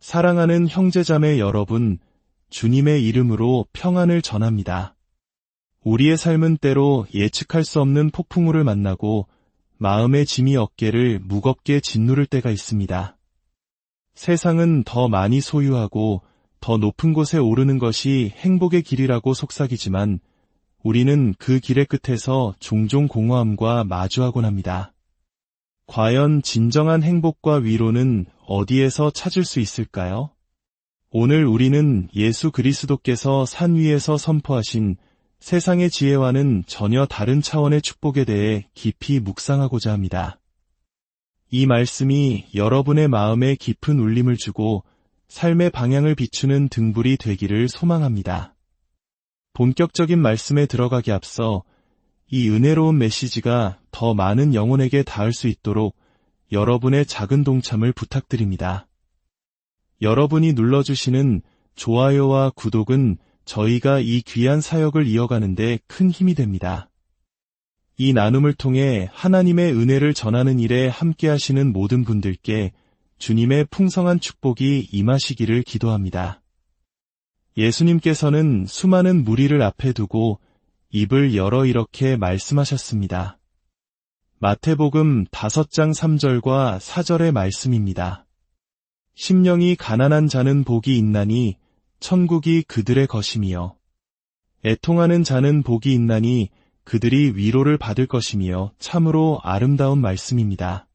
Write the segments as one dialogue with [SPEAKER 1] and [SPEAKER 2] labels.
[SPEAKER 1] 사랑하는 형제자매 여러분, 주님의 이름으로 평안을 전합니다. 우리의 삶은 때로 예측할 수 없는 폭풍우를 만나고 마음의 짐이 어깨를 무겁게 짓누를 때가 있습니다. 세상은 더 많이 소유하고 더 높은 곳에 오르는 것이 행복의 길이라고 속삭이지만 우리는 그 길의 끝에서 종종 공허함과 마주하곤 합니다. 과연 진정한 행복과 위로는 어디에서 찾을 수 있을까요? 오늘 우리는 예수 그리스도께서 산 위에서 선포하신 세상의 지혜와는 전혀 다른 차원의 축복에 대해 깊이 묵상하고자 합니다. 이 말씀이 여러분의 마음에 깊은 울림을 주고 삶의 방향을 비추는 등불이 되기를 소망합니다. 본격적인 말씀에 들어가기 앞서 이 은혜로운 메시지가 더 많은 영혼에게 닿을 수 있도록 여러분의 작은 동참을 부탁드립니다. 여러분이 눌러주시는 좋아요와 구독은 저희가 이 귀한 사역을 이어가는데 큰 힘이 됩니다. 이 나눔을 통해 하나님의 은혜를 전하는 일에 함께하시는 모든 분들께 주님의 풍성한 축복이 임하시기를 기도합니다. 예수님께서는 수많은 무리를 앞에 두고 입을 열어 이렇게 말씀하셨습니다. 마태복음 5장 3절과 4절의 말씀입니다. 심령이 가난한 자는 복이 있나니 천국이 그들의 것임이요. 애통하는 자는 복이 있나니 그들이 위로를 받을 것이며 참으로 아름다운 말씀입니다.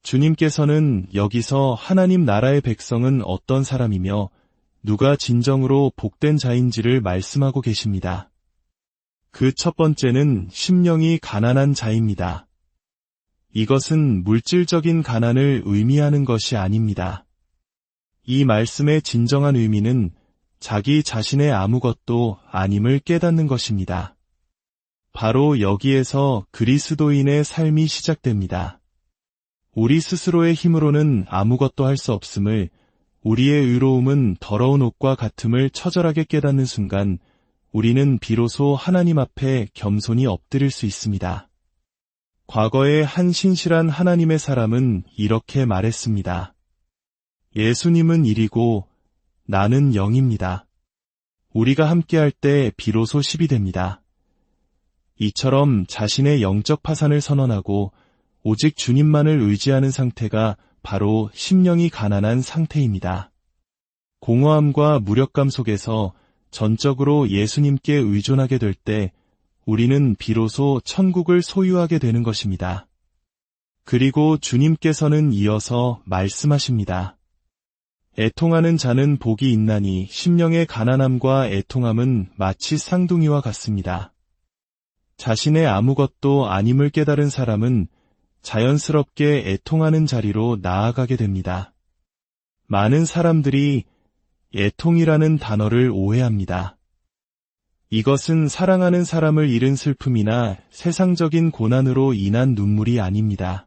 [SPEAKER 1] 주님께서는 여기서 하나님 나라의 백성은 어떤 사람이며 누가 진정으로 복된 자인지를 말씀하고 계십니다. 그 첫 번째는 심령이 가난한 자입니다. 이것은 물질적인 가난을 의미하는 것이 아닙니다. 이 말씀의 진정한 의미는 자기 자신의 아무것도 아님을 깨닫는 것입니다. 바로 여기에서 그리스도인의 삶이 시작됩니다. 우리 스스로의 힘으로는 아무것도 할 수 없음을, 우리의 의로움은 더러운 옷과 같음을 처절하게 깨닫는 순간 우리는 비로소 하나님 앞에 겸손히 엎드릴 수 있습니다. 과거에 한 신실한 하나님의 사람은 이렇게 말했습니다. 예수님은 1이고 나는 0입니다. 우리가 함께할 때 비로소 10이 됩니다. 이처럼 자신의 영적 파산을 선언하고 오직 주님만을 의지하는 상태가 바로 심령이 가난한 상태입니다. 공허함과 무력감 속에서 전적으로 예수님께 의존하게 될 때 우리는 비로소 천국을 소유하게 되는 것입니다. 그리고 주님께서는 이어서 말씀하십니다. 애통하는 자는 복이 있나니 심령의 가난함과 애통함은 마치 쌍둥이와 같습니다. 자신의 아무것도 아님을 깨달은 사람은 자연스럽게 애통하는 자리로 나아가게 됩니다. 많은 사람들이 애통이라는 단어를 오해합니다. 이것은 사랑하는 사람을 잃은 슬픔이나 세상적인 고난으로 인한 눈물이 아닙니다.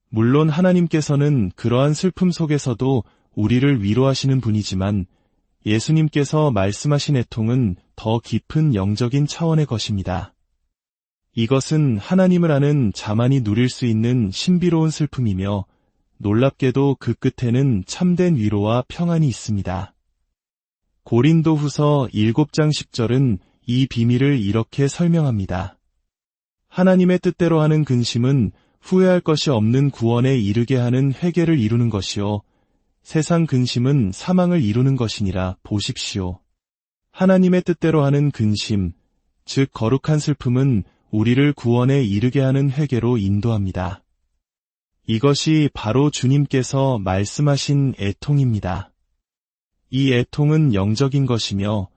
[SPEAKER 1] 물론 하나님께서는 그러한 슬픔 속에서도 우리를 위로하시는 분이지만 예수님께서 말씀하신 애통은 더 깊은 영적인 차원의 것입니다. 이것은 하나님을 아는 자만이 누릴 수 있는 신비로운 슬픔이며 놀랍게도 그 끝에는 참된 위로와 평안이 있습니다. 고린도후서 7장 10절은 이 비밀을 이렇게 설명합니다. 하나님의 뜻대로 하는 근심은 후회할 것이 없는 구원에 이르게 하는 회개를 이루는 것이요 세상 근심은 사망을 이루는 것이니라 보십시오. 하나님의 뜻대로 하는 근심, 즉 거룩한 슬픔은 우리를 구원에 이르게 하는 회개로 인도합니다. 이것이 바로 주님께서 말씀하신 애통입니다. 이 애통은 영적인 것이며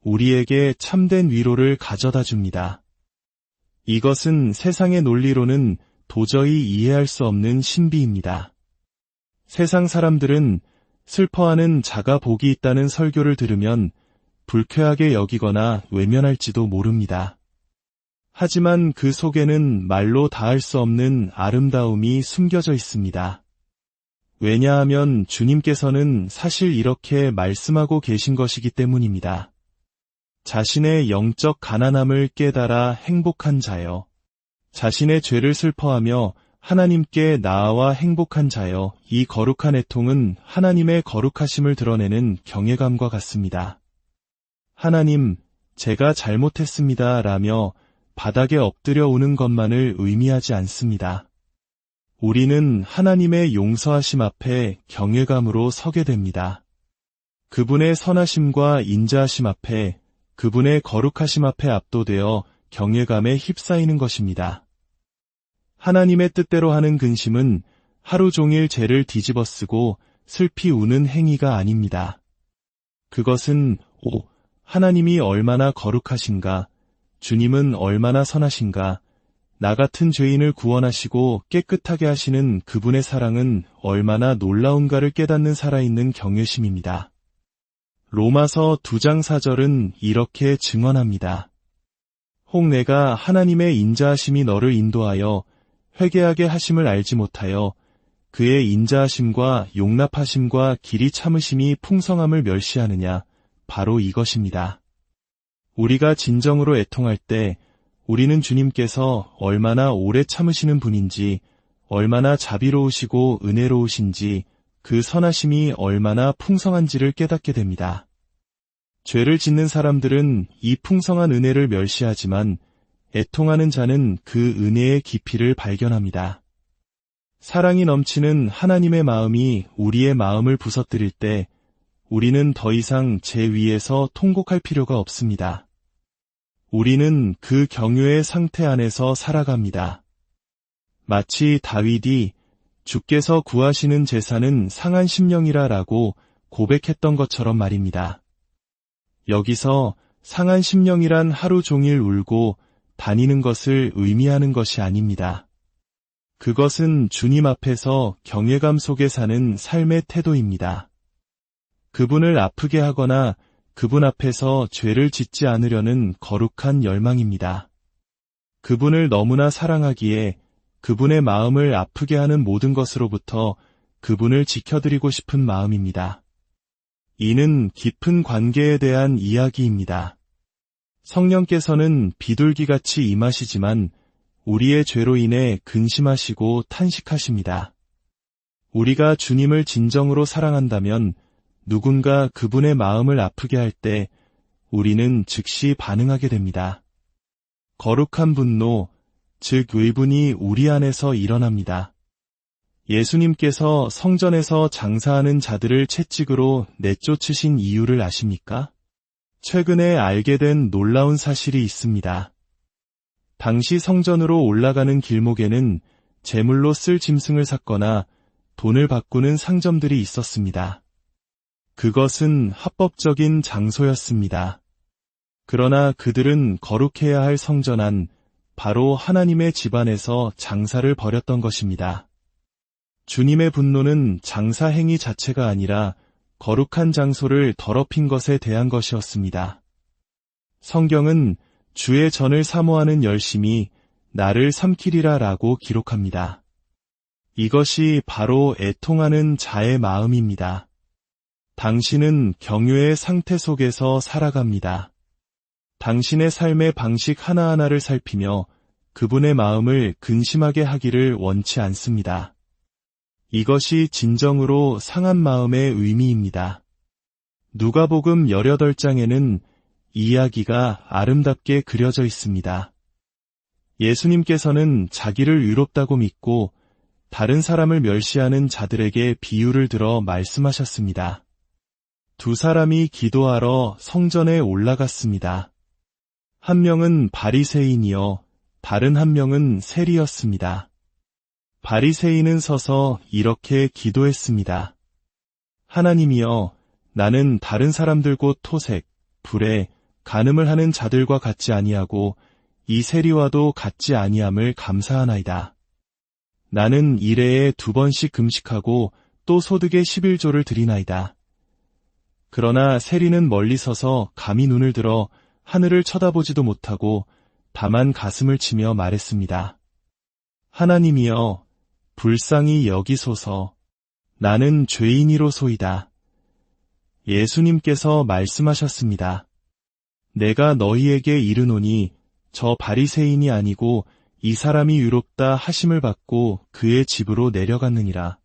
[SPEAKER 1] 우리에게 참된 위로를 가져다 줍니다. 이것은 세상의 논리로는 도저히 이해할 수 없는 신비입니다. 세상 사람들은 슬퍼하는 자가 복이 있다는 설교를 들으면 불쾌하게 여기거나 외면할지도 모릅니다. 하지만 그 속에는 말로 다할 수 없는 아름다움이 숨겨져 있습니다. 왜냐하면 주님께서는 사실 이렇게 말씀하고 계신 것이기 때문입니다. 자신의 영적 가난함을 깨달아 행복한 자여, 자신의 죄를 슬퍼하며 하나님께 나아와 행복한 자여, 이 거룩한 애통은 하나님의 거룩하심을 드러내는 경외감과 같습니다. 하나님, 제가 잘못했습니다 라며 바닥에 엎드려 오는 것만을 의미하지 않습니다. 우리는 하나님의 용서하심 앞에 경외감으로 서게 됩니다. 그분의 선하심과 인자하심 앞에, 그분의 거룩하심 앞에 압도되어 경외감에 휩싸이는 것입니다. 하나님의 뜻대로 하는 근심은 하루 종일 죄를 뒤집어쓰고 슬피 우는 행위가 아닙니다. 그것은 하나님이 얼마나 거룩하신가, 주님은 얼마나 선하신가, 나 같은 죄인을 구원하시고 깨끗하게 하시는 그분의 사랑은 얼마나 놀라운가를 깨닫는 살아있는 경외심입니다. 로마서 2장 4절은 이렇게 증언합니다. 혹 내가 하나님의 인자하심이 너를 인도하여 회개하게 하심을 알지 못하여 그의 인자하심과 용납하심과 길이 참으심이 풍성함을 멸시하느냐, 바로 이것입니다. 우리가 진정으로 애통할 때 우리는 주님께서 얼마나 오래 참으시는 분인지, 얼마나 자비로우시고 은혜로우신지, 그 선하심이 얼마나 풍성한지를 깨닫게 됩니다. 죄를 짓는 사람들은 이 풍성한 은혜를 멸시하지만 애통하는 자는 그 은혜의 깊이를 발견합니다. 사랑이 넘치는 하나님의 마음이 우리의 마음을 부서뜨릴 때 우리는 더 이상 죄 위에서 통곡할 필요가 없습니다. 우리는 그 경외의 상태 안에서 살아갑니다. 마치 다윗이 주께서 구하시는 제사는 상한 심령이라 라고 고백했던 것처럼 말입니다. 여기서 상한 심령이란 하루 종일 울고 다니는 것을 의미하는 것이 아닙니다. 그것은 주님 앞에서 경외감 속에 사는 삶의 태도입니다. 그분을 아프게 하거나 그분 앞에서 죄를 짓지 않으려는 거룩한 열망입니다. 그분을 너무나 사랑하기에 그분의 마음을 아프게 하는 모든 것으로부터 그분을 지켜드리고 싶은 마음입니다. 이는 깊은 관계에 대한 이야기입니다. 성령께서는 비둘기같이 임하시지만 우리의 죄로 인해 근심하시고 탄식하십니다. 우리가 주님을 진정으로 사랑한다면 누군가 그분의 마음을 아프게 할 때 우리는 즉시 반응하게 됩니다. 거룩한 분노, 즉 의분이 우리 안에서 일어납니다. 예수님께서 성전에서 장사하는 자들을 채찍으로 내쫓으신 이유를 아십니까? 최근에 알게 된 놀라운 사실이 있습니다. 당시 성전으로 올라가는 길목에는 제물로 쓸 짐승을 샀거나 돈을 바꾸는 상점들이 있었습니다. 그것은 합법적인 장소였습니다. 그러나 그들은 거룩해야 할 성전 안, 바로 하나님의 집 안에서 장사를 벌였던 것입니다. 주님의 분노는 장사 행위 자체가 아니라 거룩한 장소를 더럽힌 것에 대한 것이었습니다. 성경은 주의 전을 사모하는 열심이 나를 삼키리라 라고 기록합니다. 이것이 바로 애통하는 자의 마음입니다. 당신은 경외의 상태 속에서 살아갑니다. 당신의 삶의 방식 하나하나를 살피며 그분의 마음을 근심하게 하기를 원치 않습니다. 이것이 진정으로 상한 마음의 의미입니다. 누가복음 18장에는 이야기가 아름답게 그려져 있습니다. 예수님께서는 자기를 의롭다고 믿고 다른 사람을 멸시하는 자들에게 비유를 들어 말씀하셨습니다. 두 사람이 기도하러 성전에 올라갔습니다. 한 명은 바리새인이요, 다른 한 명은 세리였습니다. 바리새인은 서서 이렇게 기도했습니다. 하나님이여, 나는 다른 사람들 곧 토색, 불에, 간음을 하는 자들과 같지 아니하고 이 세리와도 같지 아니함을 감사하나이다. 나는 일해에 2번씩 금식하고 또 소득의 11조를 드리나이다. 그러나 세리는 멀리 서서 감히 눈을 들어 하늘을 쳐다보지도 못하고 다만 가슴을 치며 말했습니다. 하나님이여, 불쌍히 여기소서. 나는 죄인이로소이다. 예수님께서 말씀하셨습니다. 내가 너희에게 이르노니 저 바리새인이 아니고 이 사람이 의롭다 하심을 받고 그의 집으로 내려갔느니라.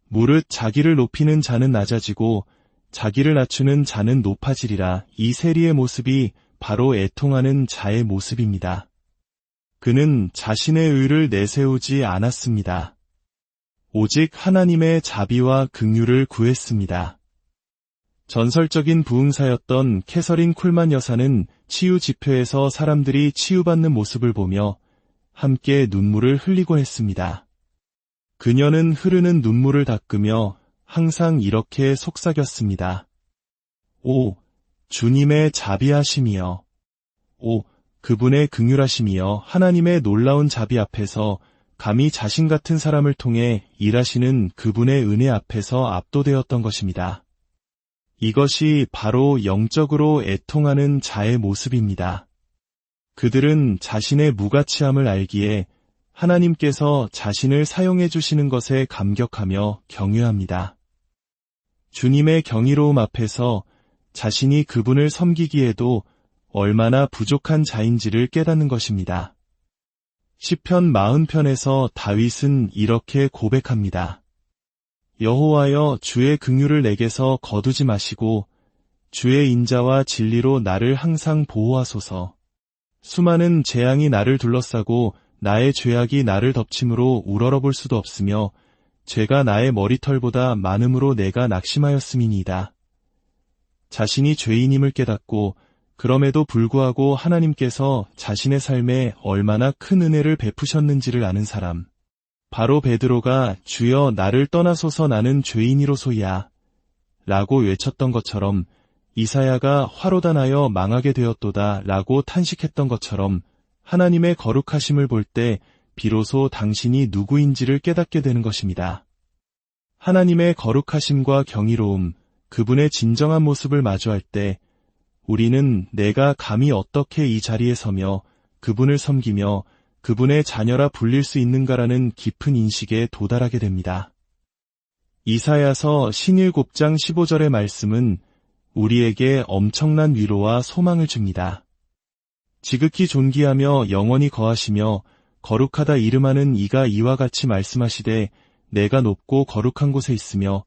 [SPEAKER 1] 무릇 자기를 높이는 자는 낮아지고 자기를 낮추는 자는 높아지리라. 이 세리의 모습이 바로 애통하는 자의 모습입니다. 그는 자신의 의를 내세우지 않았습니다. 오직 하나님의 자비와 긍휼을 구했습니다. 전설적인 부흥사였던 캐서린 쿨만 여사는 치유 집회에서 사람들이 치유받는 모습을 보며 함께 눈물을 흘리곤 했습니다. 그녀는 흐르는 눈물을 닦으며 항상 이렇게 속삭였습니다. 오, 주님의 자비하심이여. 오, 그분의 긍휼하심이여. 하나님의 놀라운 자비 앞에서 감히 자신 같은 사람을 통해 일하시는 그분의 은혜 앞에서 압도되었던 것입니다. 이것이 바로 영적으로 애통하는 자의 모습입니다. 그들은 자신의 무가치함을 알기에 하나님께서 자신을 사용해 주시는 것에 감격하며 경외합니다. 주님의 경이로움 앞에서 자신이 그분을 섬기기에도 얼마나 부족한 자인지를 깨닫는 것입니다. 시편 40편에서 다윗은 이렇게 고백합니다. 여호와여, 주의 긍휼을 내게서 거두지 마시고 주의 인자와 진리로 나를 항상 보호하소서. 수많은 재앙이 나를 둘러싸고 나의 죄악이 나를 덮침으로 우러러볼 수도 없으며 죄가 나의 머리털보다 많음으로 내가 낙심하였음이니이다. 자신이 죄인임을 깨닫고 그럼에도 불구하고 하나님께서 자신의 삶에 얼마나 큰 은혜를 베푸셨는지를 아는 사람, 바로 베드로가 주여 나를 떠나소서 나는 죄인이로소이야 라고 외쳤던 것처럼, 이사야가 화로다 나여 망하게 되었도다 라고 탄식했던 것처럼 하나님의 거룩하심을 볼 때 비로소 당신이 누구인지를 깨닫게 되는 것입니다. 하나님의 거룩하심과 경이로움, 그분의 진정한 모습을 마주할 때 우리는 내가 감히 어떻게 이 자리에 서며 그분을 섬기며 그분의 자녀라 불릴 수 있는가라는 깊은 인식에 도달하게 됩니다. 이사야서 17장 15절의 말씀은 우리에게 엄청난 위로와 소망을 줍니다. 지극히 존귀하며 영원히 거하시며 거룩하다 이름하는 이가 이와 같이 말씀하시되 내가 높고 거룩한 곳에 있으며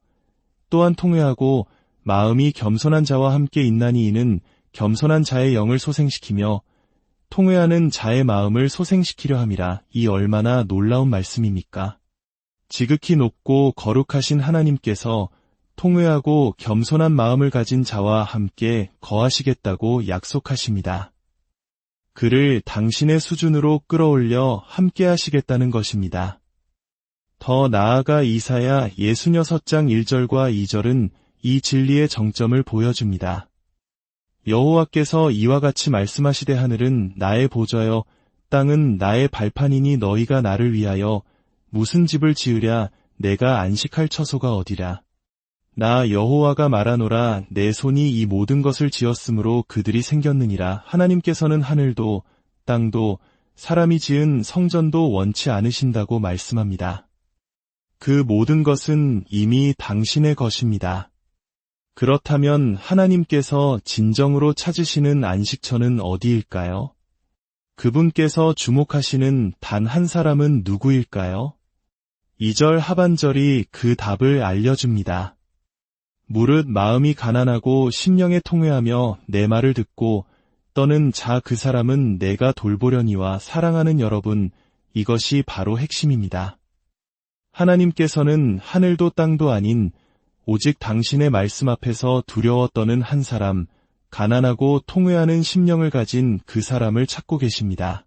[SPEAKER 1] 또한 통회하고 마음이 겸손한 자와 함께 있나니 이는 겸손한 자의 영을 소생시키며 통회하는 자의 마음을 소생시키려 함이라. 이 얼마나 놀라운 말씀입니까? 지극히 높고 거룩하신 하나님께서 통회하고 겸손한 마음을 가진 자와 함께 거하시겠다고 약속하십니다. 그를 당신의 수준으로 끌어올려 함께 하시겠다는 것입니다. 더 나아가 이사야 66장 1절과 2절은 이 진리의 정점을 보여줍니다. 여호와께서 이와 같이 말씀하시되 하늘은 나의 보좌여 땅은 나의 발판이니 너희가 나를 위하여 무슨 집을 지으랴 내가 안식할 처소가 어디랴. 나 여호와가 말하노라 내 손이 이 모든 것을 지었으므로 그들이 생겼느니라. 하나님께서는 하늘도 땅도 사람이 지은 성전도 원치 않으신다고 말씀합니다. 그 모든 것은 이미 당신의 것입니다. 그렇다면 하나님께서 진정으로 찾으시는 안식처는 어디일까요? 그분께서 주목하시는 단 한 사람은 누구일까요? 2절 하반절이 그 답을 알려줍니다. 무릇 마음이 가난하고 심령에 통회하며 내 말을 듣고 떠는 자 그 사람은 내가 돌보려니와. 사랑하는 여러분, 이것이 바로 핵심입니다. 하나님께서는 하늘도 땅도 아닌 오직 당신의 말씀 앞에서 두려워 떠는 한 사람, 가난하고 통회하는 심령을 가진 그 사람을 찾고 계십니다.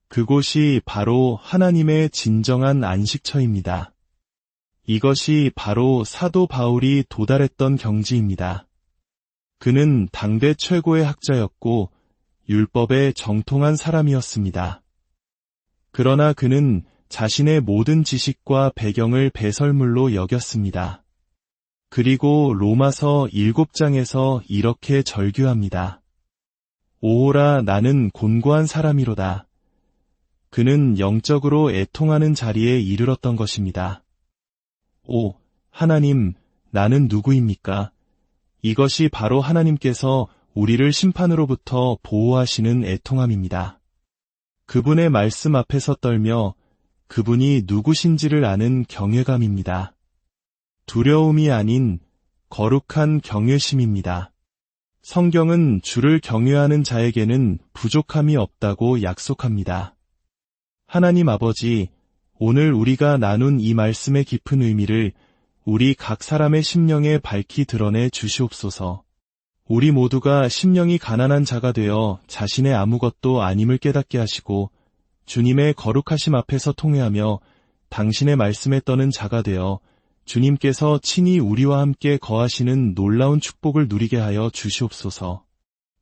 [SPEAKER 1] 그곳이 바로 하나님의 진정한 안식처입니다. 이것이 바로 사도 바울이 도달했던 경지입니다. 그는 당대 최고의 학자였고 율법에 정통한 사람이었습니다. 그러나 그는 자신의 모든 지식과 배경을 배설물로 여겼습니다. 그리고 로마서 7장에서 이렇게 절규합니다. 오호라 나는 곤고한 사람이로다. 그는 영적으로 애통하는 자리에 이르렀던 것입니다. 오, 하나님, 나는 누구입니까? 이것이 바로 하나님께서 우리를 심판으로부터 보호하시는 애통함입니다. 그분의 말씀 앞에서 떨며 그분이 누구신지를 아는 경외감입니다. 두려움이 아닌 거룩한 경외심입니다. 성경은 주를 경외하는 자에게는 부족함이 없다고 약속합니다. 하나님 아버지, 오늘 우리가 나눈 이 말씀의 깊은 의미를 우리 각 사람의 심령에 밝히 드러내 주시옵소서. 우리 모두가 심령이 가난한 자가 되어 자신의 아무것도 아님을 깨닫게 하시고 주님의 거룩하심 앞에서 통회하며 당신의 말씀에 떠는 자가 되어 주님께서 친히 우리와 함께 거하시는 놀라운 축복을 누리게 하여 주시옵소서.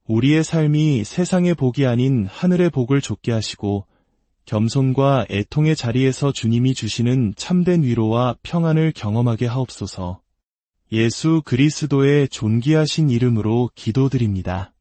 [SPEAKER 1] 우리의 삶이 세상의 복이 아닌 하늘의 복을 좇게 하시고 겸손과 애통의 자리에서 주님이 주시는 참된 위로와 평안을 경험하게 하옵소서. 예수 그리스도의 존귀하신 이름으로 기도드립니다.